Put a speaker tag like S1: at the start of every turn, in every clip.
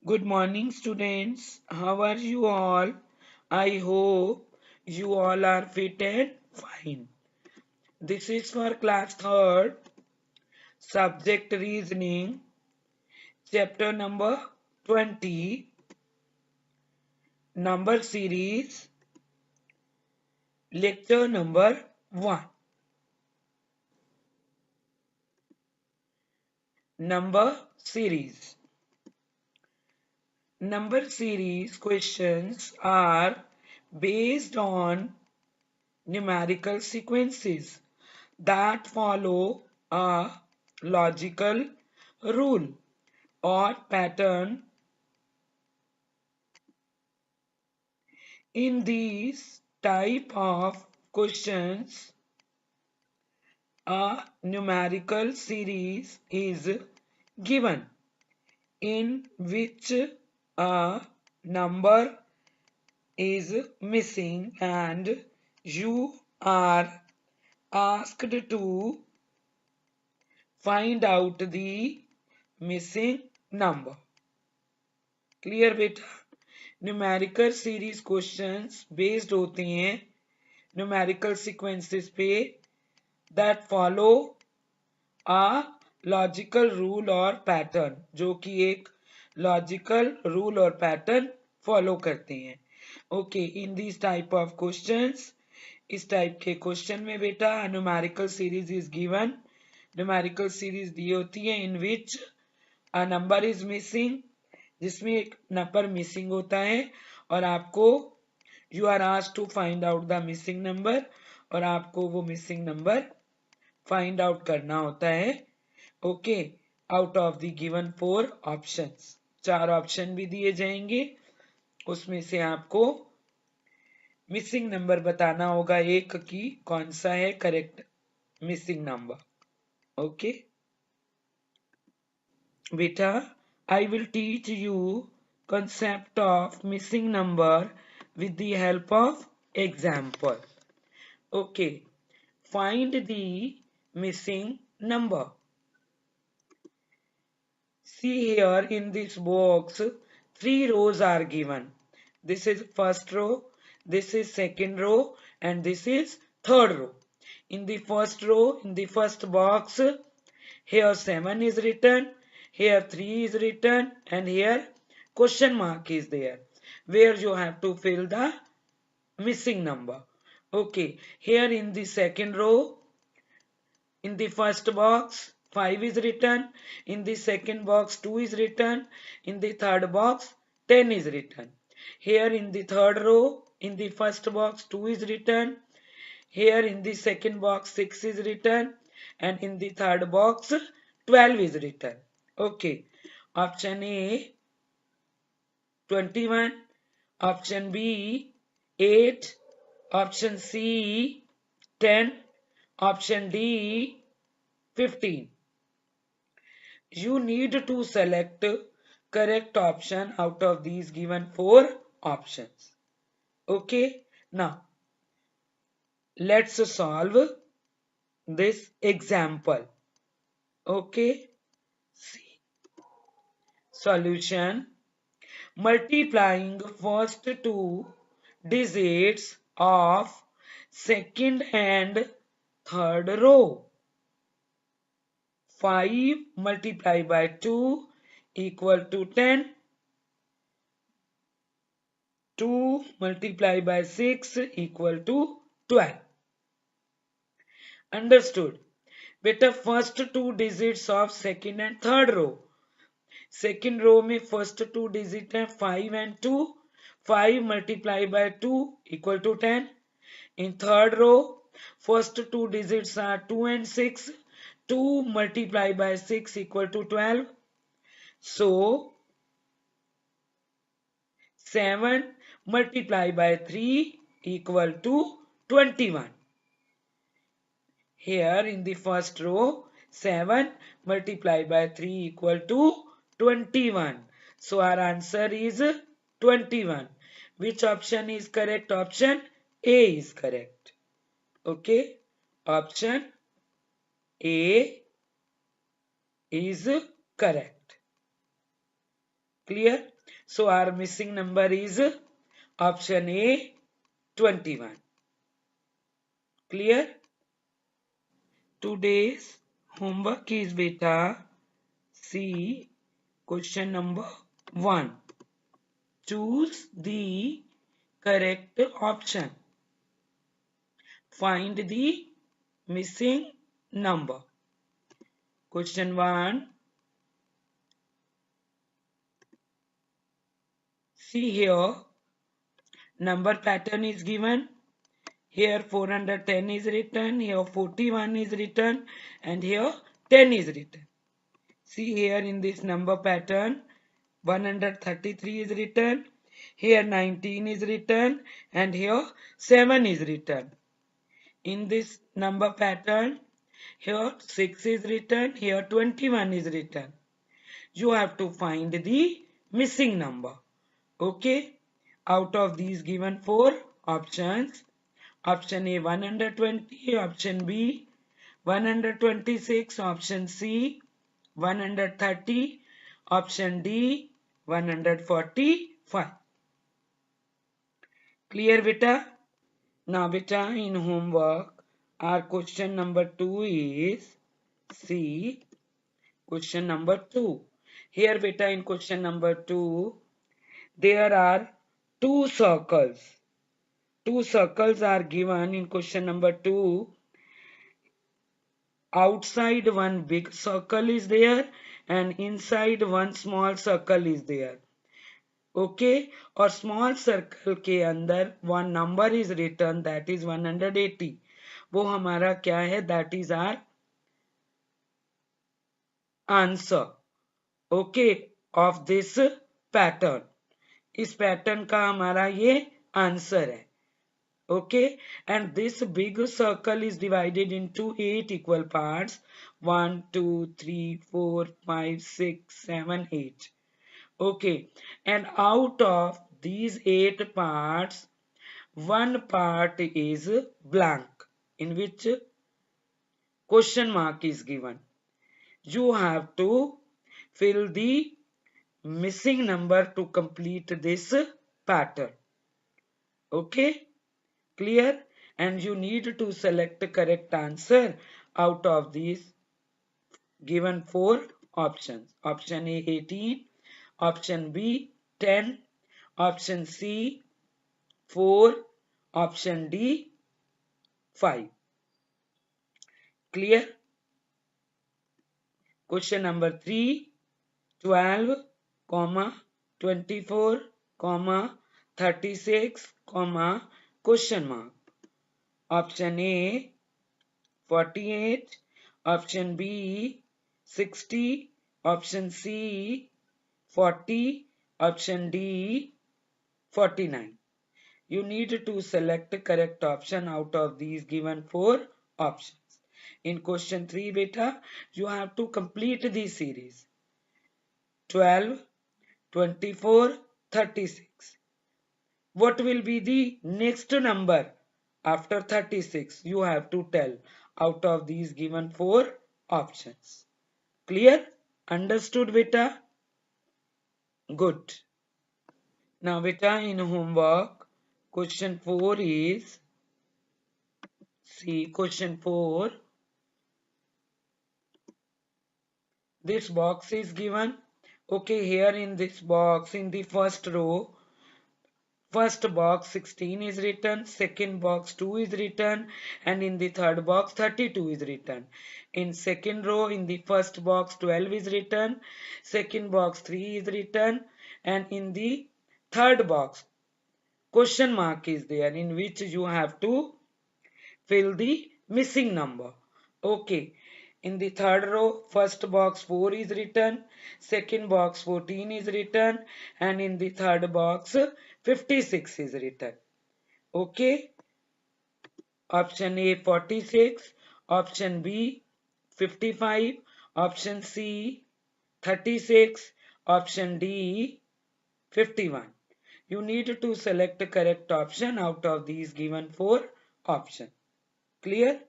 S1: Good morning, students. How are you all? I hope you all are fit and fine. This is for class 3rd, subject reasoning, chapter number 20, number series, lecture number 1. Number series. Number series questions are based on numerical sequences that follow a logical rule or pattern. In these type of questions, a numerical series is given in which a number is missing and you are asked to find out the missing number. Clear बेटा? Numerical series questions based होते हैं numerical sequences पे that follow a logical rule और pattern, जो कि एक logical rule और pattern follow करते हैं. Okay, in this type of questions, इस टाइप के क्वेश्चन में बेटा numerical series is given. Numerical series दी होती है in which a number is missing, जिसमें एक नंबर मिसिंग होता है और आपको you are asked to find out the missing number और आपको वो मिसिंग नंबर फाइंड आउट करना होता है. Okay, out of the given 4 options. 4 option भी दिए जाएंगे, उसमें से आपको मिसिंग नंबर बताना होगा एक की कौन सा है करेक्ट मिसिंग नंबर. ओके बेटा, I will teach you concept of missing number with the help of example. Okay, find the missing number. See here in this box, 3 rows are given. This is first row, this is second row, and this is third row. In the first row, in the first box, here 7 is written, here 3 is written, and here question mark is there, where you have to fill the missing number. Okay, here in the second row, in the first box 5 is written, in the second box 2 is written, in the third box 10 is written. Here in the third row, in the first box 2 is written, here in the second box 6 is written, and in the third box 12 is written. Okay, option A 21, option B 8, option C 10, option D 15. You need to select correct option out of these given 4 options. Okay, now let's solve this example. Okay, see. Solution: multiplying first 2 digits of second and third row. 5 multiplied by 2 equal to 10. 2 multiplied by 6 equal to 12. Understood? बेटा first 2 digits of second and third row. Second row में first 2 digit है 5 and 2. 5 multiplied by 2 equal to 10. In third row, first 2 digits are 2 and 6. 2 multiplied by 6 equal to 12. So 7 multiplied by 3 equal to 21. Here in the first row, 7 multiplied by 3 equal to 21. So our answer is 21. Which option is correct? Option A is correct. Okay. Option A is correct. Clear? So our missing number is option A, 21. Clear? Today's homework is beta C question number 1. Choose the correct option. Find the missing number. Question 1. See here, number pattern is given. Here 410 is written, here 41 is written, and here 10 is written. See here in this number pattern, 133 is written, here 19 is written, and here 7 is written. In this number pattern, here 6 is written, here 21 is written. You have to find the missing number. Okay? Out of these given 4 options, option A 120, option B 126, option C 130, option D 145. Clear beta? Now beta, in homework our question number 2 is C. Question number 2. Here beta, in question number 2 there are two circles. Two circles are given in question number 2. Outside one big circle is there and inside one small circle is there. Okay, और small circle के अंदर one number is written, that is 180. वो हमारा क्या है? That is our answer. Okay, of this pattern. इस pattern का हमारा ये answer है. Okay, and this big circle is divided into 8 equal parts. 1, 2, 3, 4, 5, 6, 7, 8. Okay, and out of these 8 parts, one part is blank, in which question mark is given. You have to fill the missing number to complete this pattern. Okay, clear? And you need to select the correct answer out of these given 4 options. Option A 18, option B 10, option C 4, option D 5. Clear? Question number 3, 12, 24, 36, question mark. Option A 48, option B 60, option C 40, option D 49. You need to select the correct option out of these given 4 options. In question 3 beta, you have to complete the series. 12, 24, 36. What will be the next number after 36? You have to tell out of these given 4 options. Clear? Understood beta? Good. Now beta, in homework, question 4 is, see question 4. This box is given. Okay, here in this box, in the first row, first box 16 is written, second box 2 is written, and in the third box 32 is written. In second row, in the first box 12 is written, second box 3 is written, and in the third box question mark is there, in which you have to fill the missing number. Okay. In the third row, first box 4 is written, second box 14 is written, and in the third box 56 is written. Okay. Option A 46, option B 55, option C 36, option D 51. You need to select the correct option out of these given 4 options. Clear?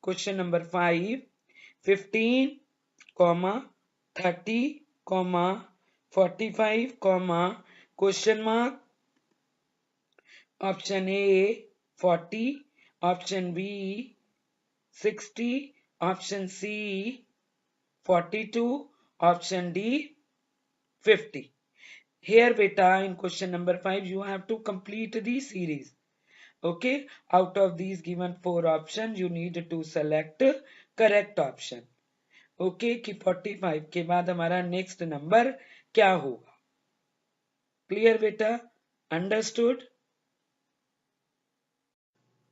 S1: Question number 5, 15, 30, 45 comma question mark. Option A 40, option B 60, option C 42, option D 50. Here beta, in question number 5 you have to complete the series. Okay, out of these given 4 options you need to select correct option. Okay, कि 45 के बाद हमारा next number क्या होगा? Clear बेटा? Understood?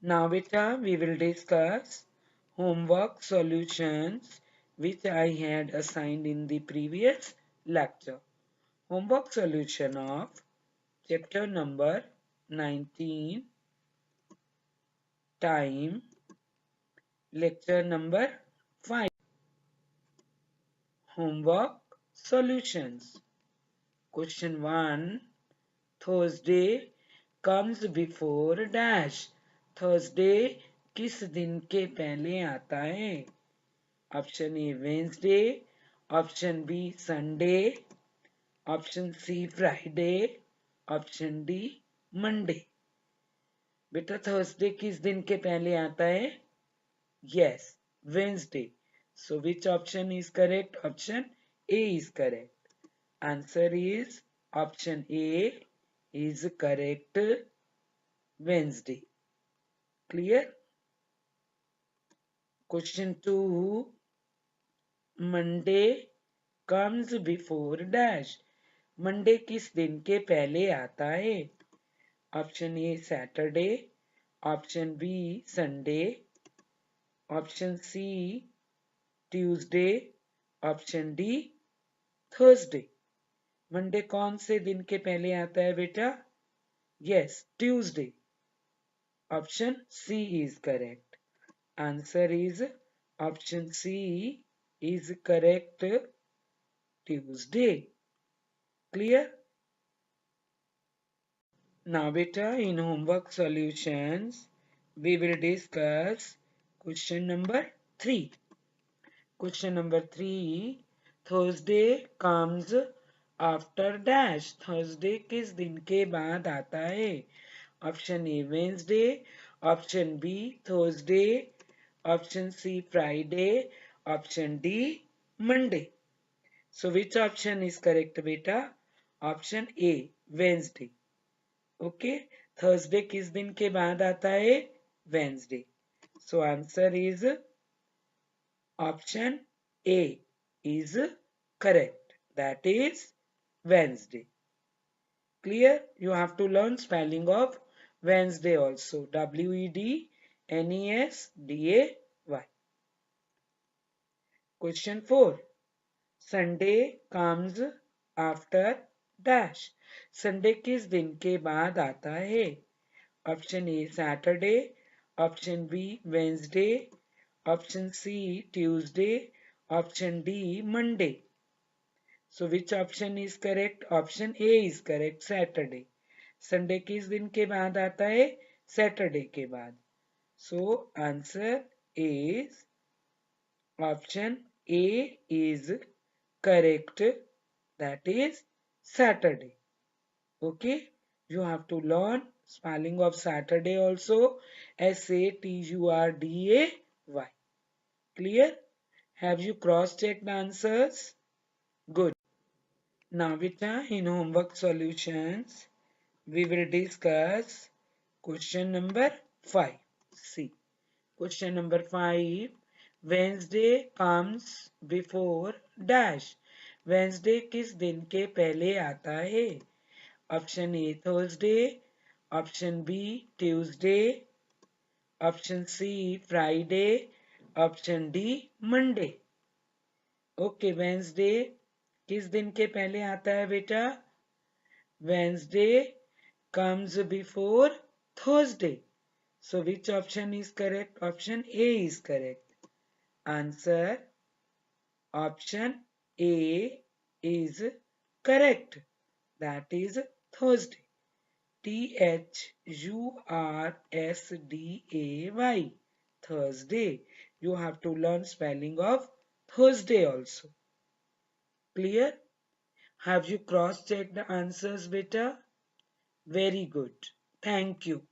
S1: Now beta, we will discuss homework solutions which I had assigned in the previous lecture. Homework solution of chapter number 19, time, lecture number 5. Homework solutions. Question 1. Thursday comes before dash. Thursday किस दिन के पहले आता है? Option A Wednesday, option B Sunday, option C Friday, option D Monday. बेटा Thursday किस दिन के पहले आता है? Yes, Wednesday. So which option is correct? Option A is correct. Answer is option A is correct. Wednesday. Clear? Question 2. Monday comes before dash. Monday किस दिन के पहले आता है? Option A Saturday, option B Sunday, option C Tuesday, option D Thursday. Monday कौन से दिन के पहले आता है बेटा? Yes, Tuesday. Option C is correct. Answer is option C is correct. Tuesday. Clear? Now beta, in homework solutions we will discuss question number 3. Question number 3. Thursday comes after dash. Thursday किस दिन के बाद आता है? Option A Wednesday, option B Thursday, option C Friday, option D Monday. So which option is correct beta? Option A Wednesday. Okay, Thursday किस दिन के बाद आता है? Wednesday. So answer is option A is correct. That is Wednesday. Clear? You have to learn spelling of Wednesday also. Wednesday. Question 4. Sunday comes after dash. Sunday किस दिन के बाद आता है? Option A Saturday, option B Wednesday, option C Tuesday, option D Monday. So which option is correct? Option A is correct, Saturday. Sunday किस दिन के बाद आता है? Saturday के बाद. So answer is option A is correct. That is Saturday. Okay. You have to learn spelling of Saturday also. Saturday. Clear? Have you cross-checked answers? Good. Now, beta, in homework solutions, we will discuss question number 5. See, question number 5. Wednesday comes before dash. Wednesday किस दिन के पहले आता है? Option A Thursday, option B Tuesday, option C Friday, option D Monday. Okay, Wednesday किस दिन के पहले आता है बेटा? Wednesday comes before Thursday. So which option is correct? Option A is correct. Answer option A is correct. That is Thursday. Thursday. Thursday. You have to learn spelling of Thursday also. Clear? Have you cross-checked the answers, beta? Very good. Thank you.